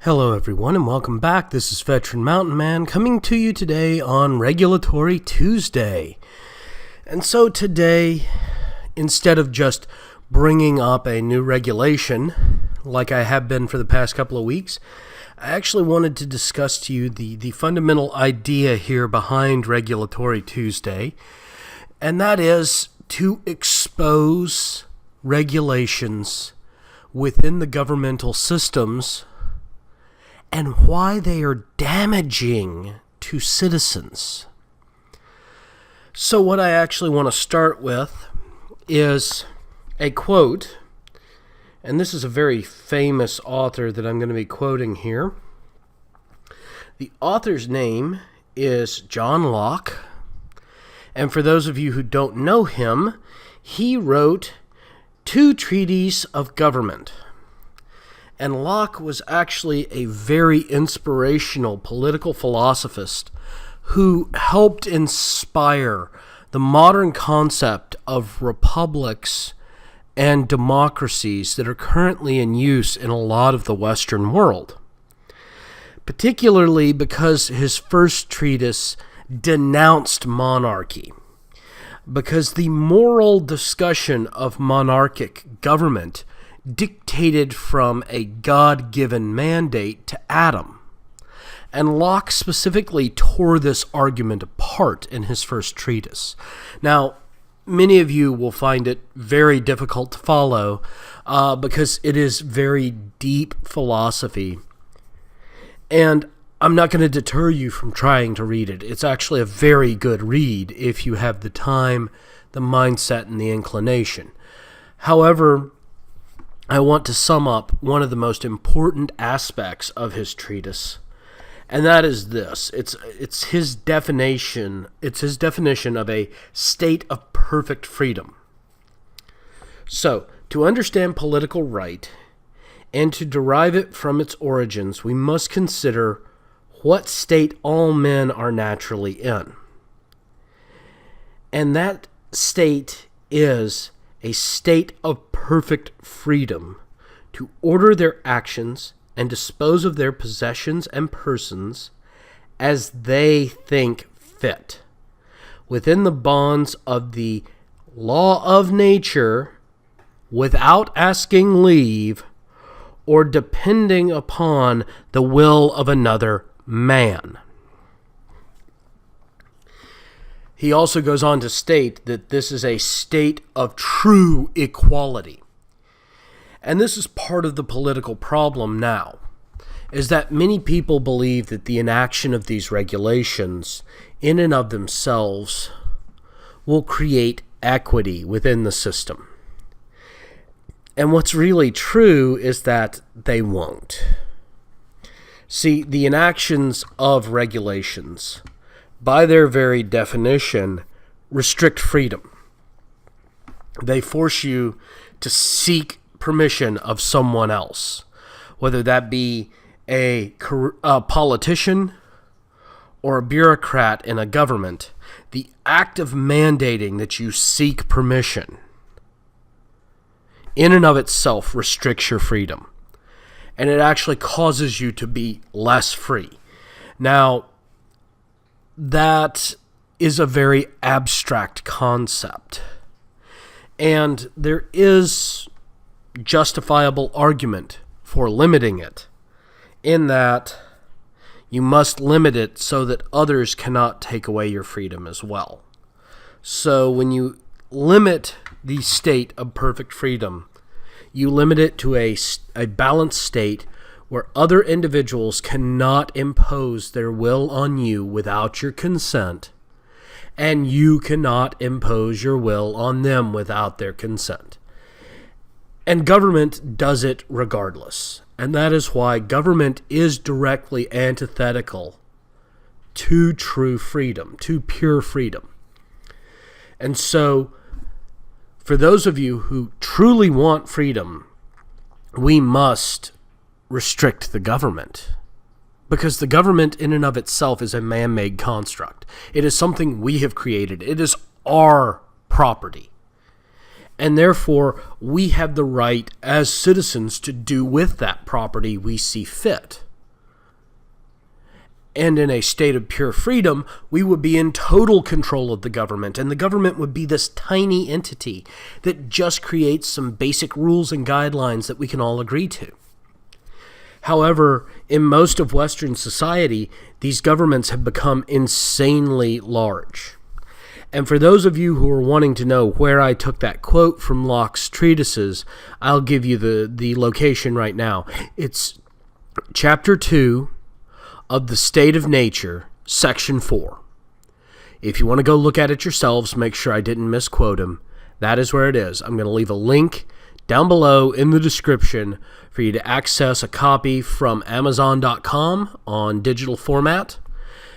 Hello everyone and welcome back. This is Veteran Mountain Man coming to you today on Regulatory Tuesday. And so today, instead of just bringing up a new regulation like I have been for the past couple of weeks, I actually wanted to discuss to you the fundamental idea here behind Regulatory Tuesday, and that is to expose regulations within the governmental systems and why they are damaging to citizens. So what I actually want to start with is a quote, and this is a very famous author that I'm going to be quoting here. The author's name is John Locke, and for those of you who don't know him, he wrote 2 treatises of government. And Locke was actually a very inspirational political philosophist who helped inspire the modern concept of republics and democracies that are currently in use in a lot of the Western world. Particularly because his first treatise denounced monarchy. Because the moral discussion of monarchic government dictated from a God-given mandate to Adam. And Locke specifically tore this argument apart in his first treatise. Now, many of you will find it very difficult to follow because it is very deep philosophy. And I'm not going to deter you from trying to read it. It's actually a very good read if you have the time, the mindset, and the inclination. However, I want to sum up one of the most important aspects of his treatise, and that is this. It's his definition of a state of perfect freedom. So, to understand political right and to derive it from its origins, we must consider what state all men are naturally in. And that state is a state of perfect freedom to order their actions and dispose of their possessions and persons as they think fit, within the bonds of the law of nature, without asking leave or depending upon the will of another man. He also goes on to state that this is a state of true equality. And this is part of the political problem now, is that many people believe that the inaction of these regulations in and of themselves will create equity within the system. And what's really true is that they won't. See, the inactions of regulations, by their very definition, restrict freedom. They force you to seek permission of someone else, whether that be a politician or a bureaucrat in a government. The act of mandating that you seek permission in and of itself restricts your freedom, and it actually causes you to be less free. Now, that is a very abstract concept, and there is justifiable argument for limiting it, in that you must limit it so that others cannot take away your freedom as well. So when you limit the state of perfect freedom, you limit it to a balanced state where other individuals cannot impose their will on you without your consent, and you cannot impose your will on them without their consent. And government does it regardless. And that is why government is directly antithetical to true freedom, to pure freedom. And so, for those of you who truly want freedom, we must restrict the government, because the government in and of itself is a man-made construct. It is something we have created. It is our property. And therefore, we have the right as citizens to do with that property we see fit. And in a state of pure freedom, we would be in total control of the government, and the government would be this tiny entity that just creates some basic rules and guidelines that we can all agree to. However, in most of Western society, these governments have become insanely large. And for those of you who are wanting to know where I took that quote from Locke's treatises, I'll give you the location right now. It's Chapter 2 of The State of Nature, Section 4. If you want to go look at it yourselves, make sure I didn't misquote him. That is where it is. I'm going to leave a link down below in the description for you to access a copy from Amazon.com on digital format.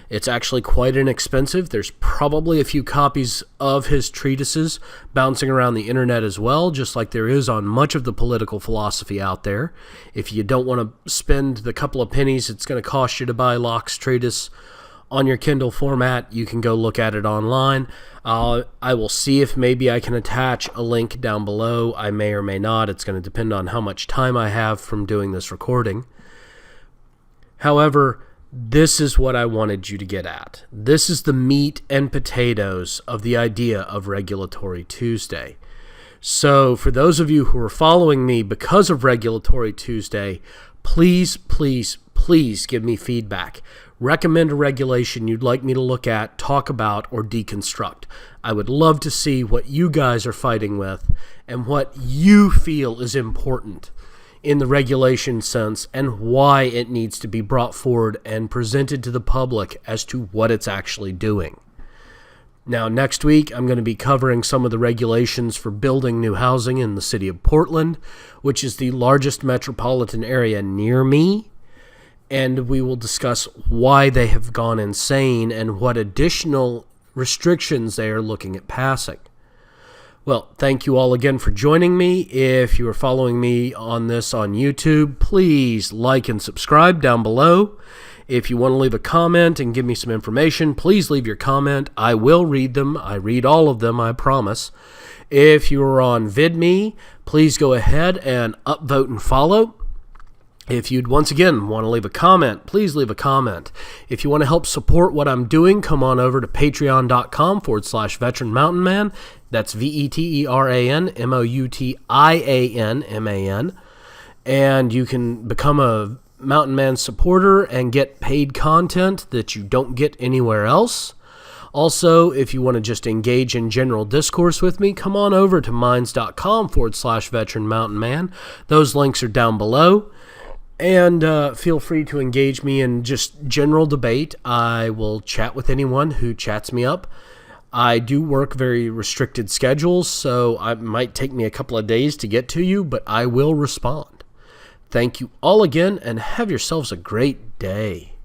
It's actually quite inexpensive. There's probably a few copies of his treatises bouncing around the internet as well, just like there is on much of the political philosophy out there. If you don't want to spend the couple of pennies it's going to cost you to buy Locke's treatise on your Kindle format, you can go look at it online. I will see if maybe I can attach a link down below. I may or may not. It's going to depend on how much time I have from doing this recording. However, this is what I wanted you to get at. This is the meat and potatoes of the idea of Regulatory Tuesday. So for those of you who are following me because of Regulatory Tuesday, please, please, please give me feedback. Recommend a regulation you'd like me to look at, talk about, or deconstruct. I would love to see what you guys are fighting with and what you feel is important in the regulation sense and why it needs to be brought forward and presented to the public as to what it's actually doing. Now, next week, I'm going to be covering some of the regulations for building new housing in the city of Portland, which is the largest metropolitan area near me, and we will discuss why they have gone insane and what additional restrictions they are looking at passing. Well, thank you all again for joining me. If you are following me on this on YouTube, please like and subscribe down below. If you want to leave a comment and give me some information, please leave your comment. I will read them. I read all of them, I promise. If you are on VidMe, please go ahead and upvote and follow. If you'd once again want to leave a comment, please leave a comment. If you want to help support what I'm doing, come on over to patreon.com/Veteran Mountain Man. That's VETERAN MOUNTIANMAN. And you can become a Mountain Man supporter and get paid content that you don't get anywhere else. Also, if you want to just engage in general discourse with me, come on over to minds.com/Veteran Mountain Man. Those links are down below. And feel free to engage me in just general debate. I will chat with anyone who chats me up. I do work very restricted schedules, so it might take me a couple of days to get to you, but I will respond. Thank you all again, and have yourselves a great day.